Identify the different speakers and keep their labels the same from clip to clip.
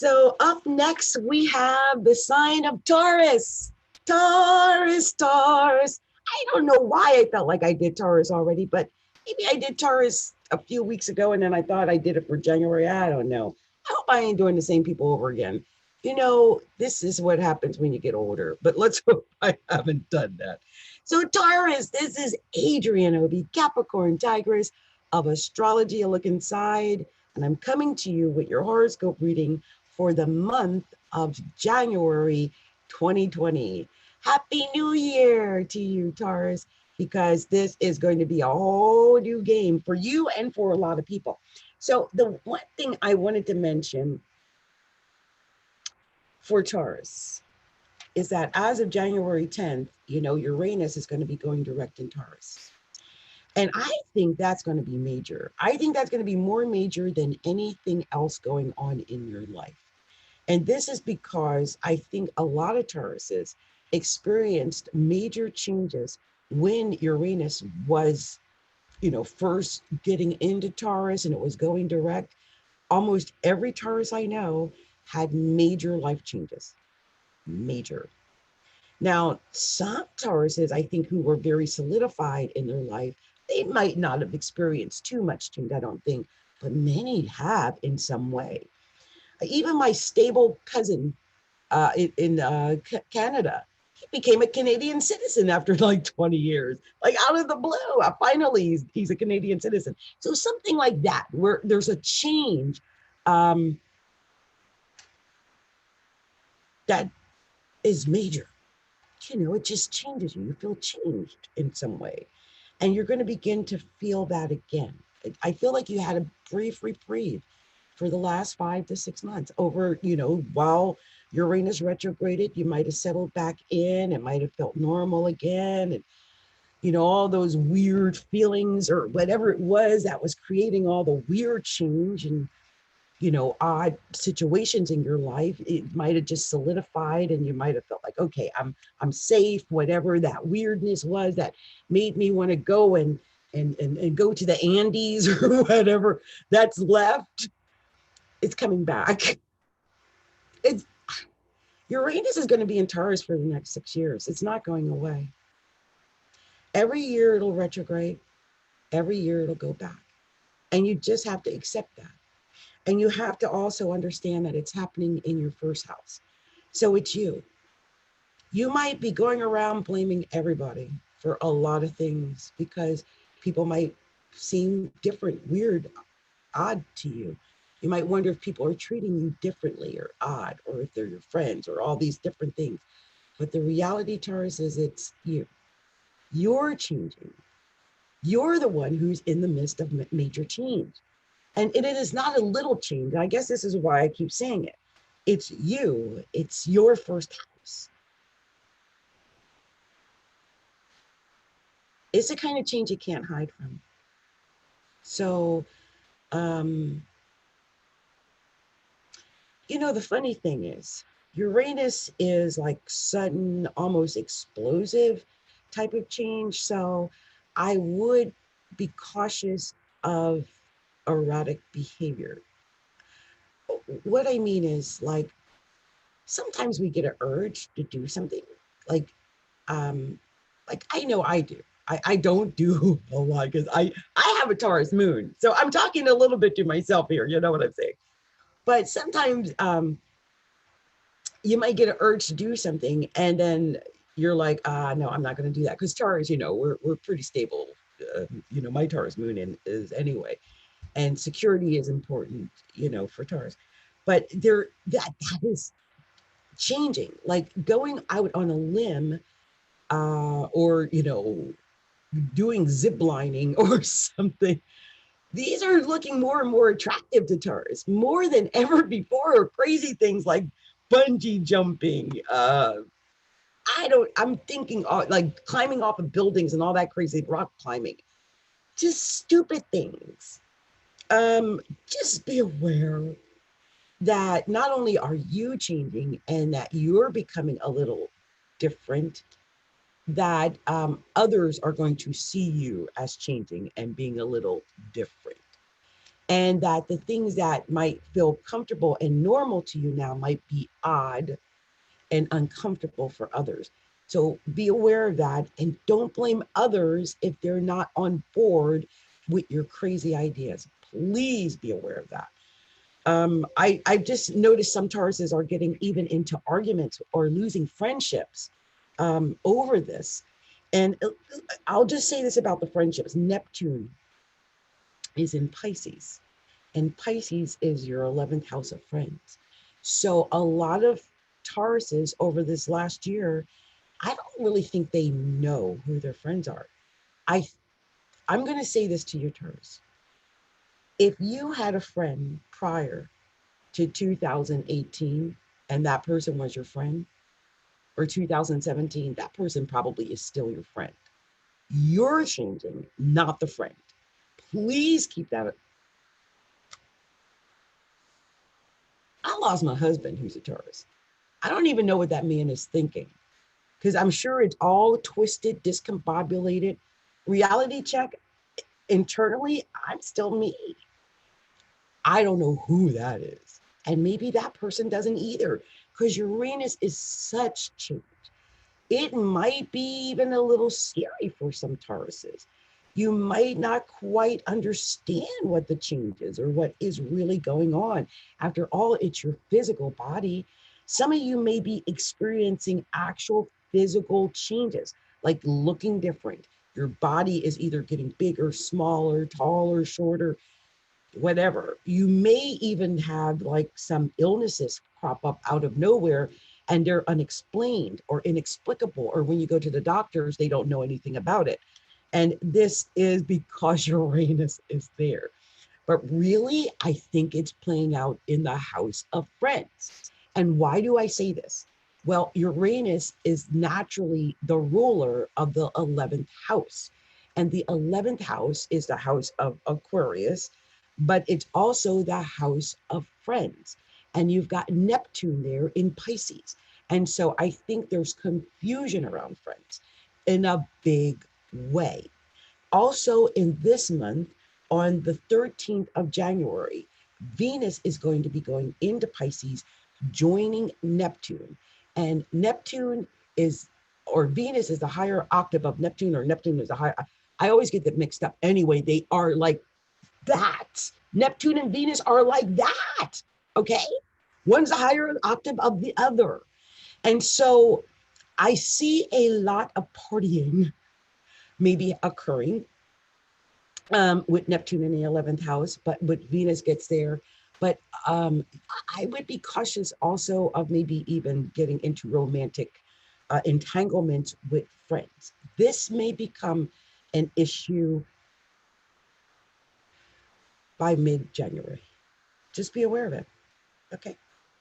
Speaker 1: So up next, we have the sign of Taurus. Taurus, Taurus. I don't know why I felt like I did Taurus already, but maybe I did Taurus a few weeks ago and then I thought I did it for January. I don't know. I hope I ain't doing the same people over again. You know, this is what happens when you get older, but let's hope I haven't done that. So Taurus, this is Adrienne Obi, Capricorntigress of Astrology, a look inside, and I'm coming to you with your horoscope reading for the month of January 2020. Happy New Year to you, Taurus, because this is going to be a whole new game for you and for a lot of people. So the one thing I wanted to mention for Taurus is that as of January 10th, you know, Uranus is going to be going direct in Taurus. And I think that's going to be major. I think that's going to be more major than anything else going on in your life. And this is because I think a lot of Tauruses experienced major changes when Uranus was, you know, first getting into Taurus and it was going direct. Almost every Taurus I know had major life changes, major. Now, some Tauruses, I think, who were very solidified in their life, they might not have experienced too much change, I don't think, but many have in some way. Even my stable cousin in Canada, he became a Canadian citizen after like 20 years, like out of the blue. Finally, he's a Canadian citizen. So something like that, where there's a change that is major. You know, it just changes you. You feel changed in some way. And you're going to begin to feel that again. I feel like you had a brief reprieve for the last 5 to 6 months over, you know, while Uranus retrograded, you might have settled back in. It might have felt normal again. And, you know, all those weird feelings or whatever it was that was creating all the weird change and, you know, odd situations in your life, it might have just solidified and you might have felt like, okay, I'm safe, whatever that weirdness was that made me want to go and go to the Andes or whatever that's left, it's coming back. It's Uranus is going to be in Taurus for the next 6 years. It's not going away. Every year it'll retrograde. Every year it'll go back. And you just have to accept that. And you have to also understand that it's happening in your first house. So it's you. You might be going around blaming everybody for a lot of things because people might seem different, weird, odd to you. You might wonder if people are treating you differently or odd, or if they're your friends or all these different things. But the reality, Taurus, is it's you. You're changing. You're the one who's in the midst of major change. And it is not a little change. I guess this is why I keep saying it. It's you. It's your first house. It's the kind of change you can't hide from. So, you know, the funny thing is, Uranus is like sudden, almost explosive type of change. So I would be cautious of erratic behavior. What I mean is, like, sometimes we get an urge to do something. Like, um, like I know I do. I don't do a lot because I have a Taurus moon. So I'm talking a little bit to myself here. You know what I'm saying? But sometimes you might get an urge to do something and then you're like, no, I'm not going to do that. Because Taurus, you know, we're pretty stable. You know, my Taurus moon is anyway. And security is important, you know, for Taurus. But that is changing, like going out on a limb or, you know, doing zip lining or something. These are looking more and more attractive to Taurus, more than ever before, or crazy things like bungee jumping. I'm thinking like climbing off of buildings and all that crazy rock climbing. Just stupid things. Just be aware that not only are you changing and that you're becoming a little different, that others are going to see you as changing and being a little different. and that the things that might feel comfortable and normal to you now might be odd and uncomfortable for others. So be aware of that and don't blame others if they're not on board with your crazy ideas. Please be aware of that. I just noticed some Tauruses are getting even into arguments or losing friendships over this. And I'll just say this about the friendships. Neptune is in Pisces, and Pisces is your 11th house of friends. So a lot of Tauruses over this last year, I don't really think they know who their friends are. I, I'm going to say this to you, Taurus. If you had a friend prior to 2018 and that person was your friend, or 2017, that person probably is still your friend. You're changing, not the friend. Please keep that. I lost my husband who's a Taurus. I don't even know what that man is thinking because I'm sure it's all twisted, discombobulated. Reality check internally, I'm still me. I don't know who that is. And maybe that person doesn't either because Uranus is such change. It might be even a little scary for some Tauruses. You might not quite understand what the change is or what is really going on. After all, it's your physical body. Some of you may be experiencing actual physical changes, like looking different. Your body is either getting bigger, smaller, taller, shorter, whatever. You may even have like some illnesses crop up out of nowhere and they're unexplained or inexplicable. Or when you go to the doctors, they don't know anything about it. And this is because Uranus is there. But really, I think it's playing out in the house of friends. And why do I say this? Well, Uranus is naturally the ruler of the 11th house. And the 11th house is the house of Aquarius, but it's also the house of friends. And you've got Neptune there in Pisces. And so I think there's confusion around friends in a big way. Also, in this month, on the 13th of January, Venus is going to be going into Pisces, joining Neptune. And Neptune is, or Venus is the higher octave of Neptune, or Neptune is the higher. I always get them mixed up. Anyway, they are like that. Neptune and Venus are like that. Okay. One's a higher octave of the other. And so I see a lot of partying maybe occurring with Neptune in the 11th house, but with Venus gets there. But I would be cautious also of maybe even getting into romantic entanglements with friends. This may become an issue by mid-January. Just be aware of it. Okay.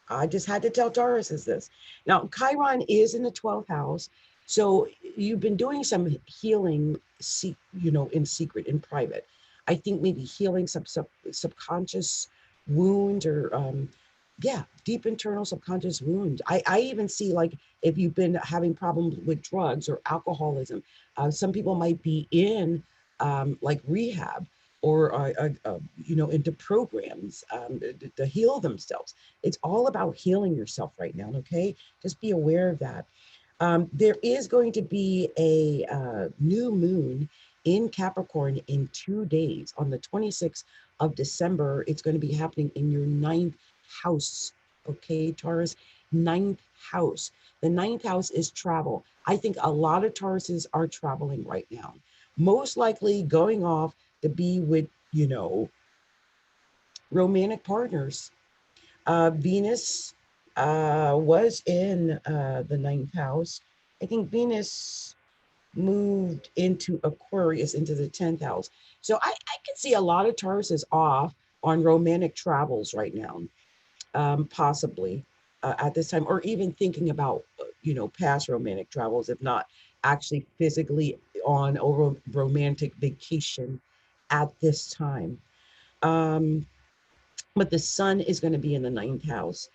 Speaker 1: I just had to tell Taurus is this. Now, Chiron is in the 12th house. So you've been doing some healing, in secret, in private. I think maybe healing some subconscious wounds or, deep internal subconscious wounds. I even see like if you've been having problems with drugs or alcoholism, some people might be in like rehab or into programs to heal themselves. It's all about healing yourself right now. Okay, just be aware of that. There is going to be a new moon in Capricorn in 2 days on the 26th of December. It's going to be happening in your 9th house. Okay, Taurus, 9th house. The 9th house is travel. I think a lot of Tauruses are traveling right now, most likely going off to be with, romantic partners. Venus was in the 9th house. I think Venus moved into Aquarius, into the 10th house. So I can see a lot of Tauruses off on romantic travels right now, possibly at this time, or even thinking about, past romantic travels, if not actually physically on a romantic vacation at this time. But the sun is going to be in the 9th house.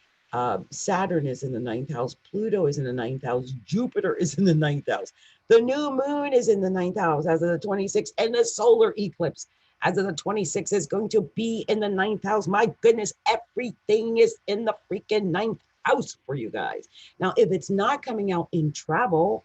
Speaker 1: Saturn is in the 9th house. Pluto is in the 9th house. Jupiter is in the 9th house. The new moon is in the 9th house as of the 26th, and the solar eclipse. as of the 26th is going to be in the 9th house. My goodness, everything is in the freaking 9th house for you guys. Now, if it's not coming out in travel,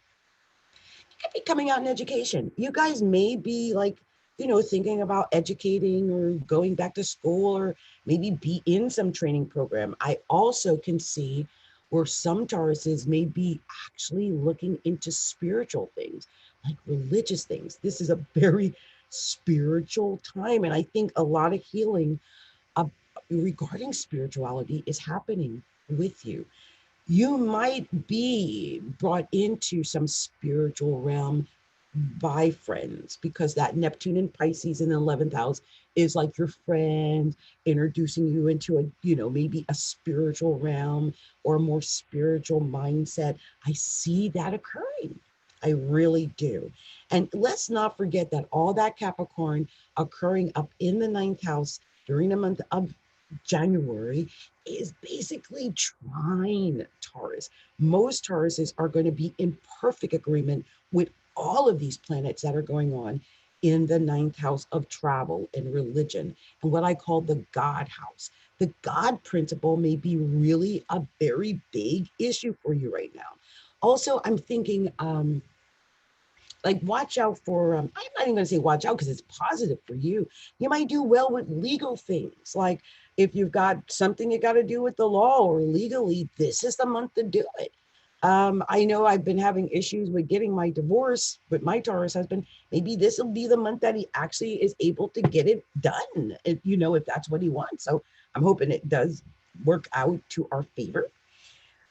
Speaker 1: it could be coming out in education. You guys may be like, thinking about educating or going back to school or maybe be in some training program. I also can see where some Tauruses may be actually looking into spiritual things, like religious things. This is a very spiritual time. And I think a lot of healing uh, regarding spirituality is happening with you. You might be brought into some spiritual realm by friends, because that Neptune in Pisces in the 11th house is like your friend introducing you into a, maybe a spiritual realm or a more spiritual mindset. I see that occurring. I really do. And let's not forget that all that Capricorn occurring up in the 9th house during the month of January is basically trine Taurus. Most Tauruses are going to be in perfect agreement with all of these planets that are going on in the 9th house of travel and religion, and what I call the God house. The God principle may be really a very big issue for you right now. Also, I'm thinking, like, watch out for, I'm not even going to say watch out because it's positive for you. You might do well with legal things. Like if you've got something you got to do with the law or legally, this is the month to do it. I know I've been having issues with getting my divorce with my Taurus husband. Maybe this will be the month that he actually is able to get it done, if that's what he wants. So I'm hoping it does work out to our favor.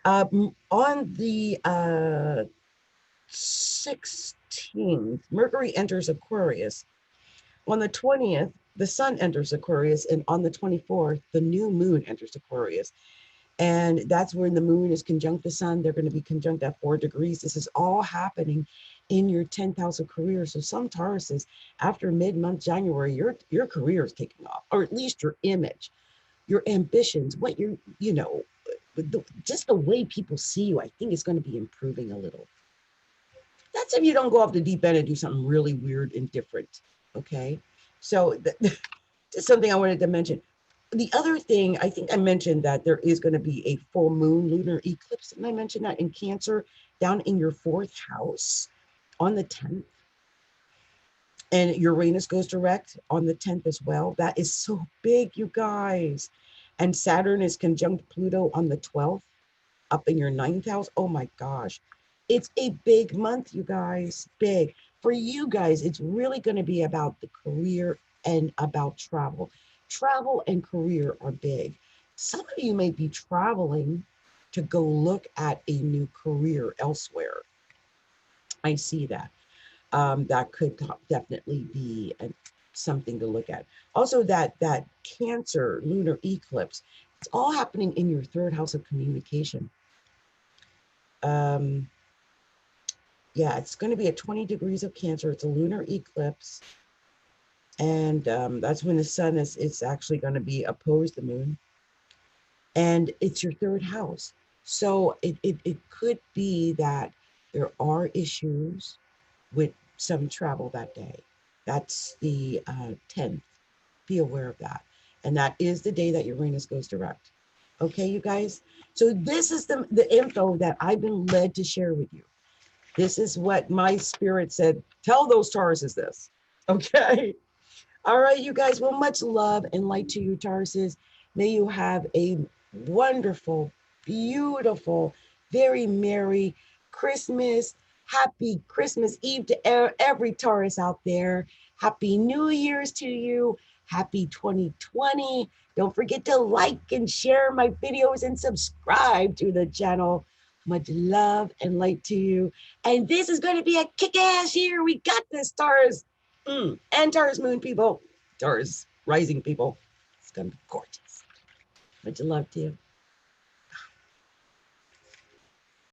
Speaker 1: On the 16th, Mercury enters Aquarius. On the 20th, the sun enters Aquarius. And on the 24th, the new moon enters Aquarius. And that's when the moon is conjunct the sun. They're going to be conjunct at 4 degrees. This is all happening in your 10th house of career. So some Tauruses, after mid-month January, your career is taking off, or at least your image, your ambitions, what you're, just the way people see you, I think is going to be improving a little. That's if you don't go off the deep end and do something really weird and different. Okay. So that's something I wanted to mention. The other thing, I think I mentioned that there is going to be a full moon lunar eclipse. And I mentioned that in Cancer down in your 4th house on the 10th. And Uranus goes direct on the 10th as well. That is so big, you guys. And Saturn is conjunct Pluto on the 12th up in your 9th house. Oh my gosh. It's a big month, you guys. Big. For you guys, it's really going to be about the career and about travel. Travel and career are big. Some of you may be traveling to go look at a new career elsewhere. I see that. That could definitely be something to look at. Also, that Cancer lunar eclipse, it's all happening in your 3rd house of communication. Yeah, it's going to be at 20 degrees of Cancer. It's a lunar eclipse. And that's when the sun is actually going to be opposed the moon. And it's your 3rd house. So it could be that there are issues with some travel that day. That's the 10th. Be aware of that. And that is the day that Uranus goes direct. Okay, you guys? So this is the info that I've been led to share with you. This is what my spirit said. Tell those Tauruses this. Okay. All right, you guys. Well, much love and light to you, Tauruses. May you have a wonderful, beautiful, very merry Christmas. Happy Christmas Eve to every Taurus out there. Happy New Year's to you. Happy 2020. Don't forget to like and share my videos and subscribe to the channel. Much love and light to you. And this is going to be a kick-ass year. We got this, Taurus. And Taurus moon people. Taurus rising people. It's going to be gorgeous. Much love to you.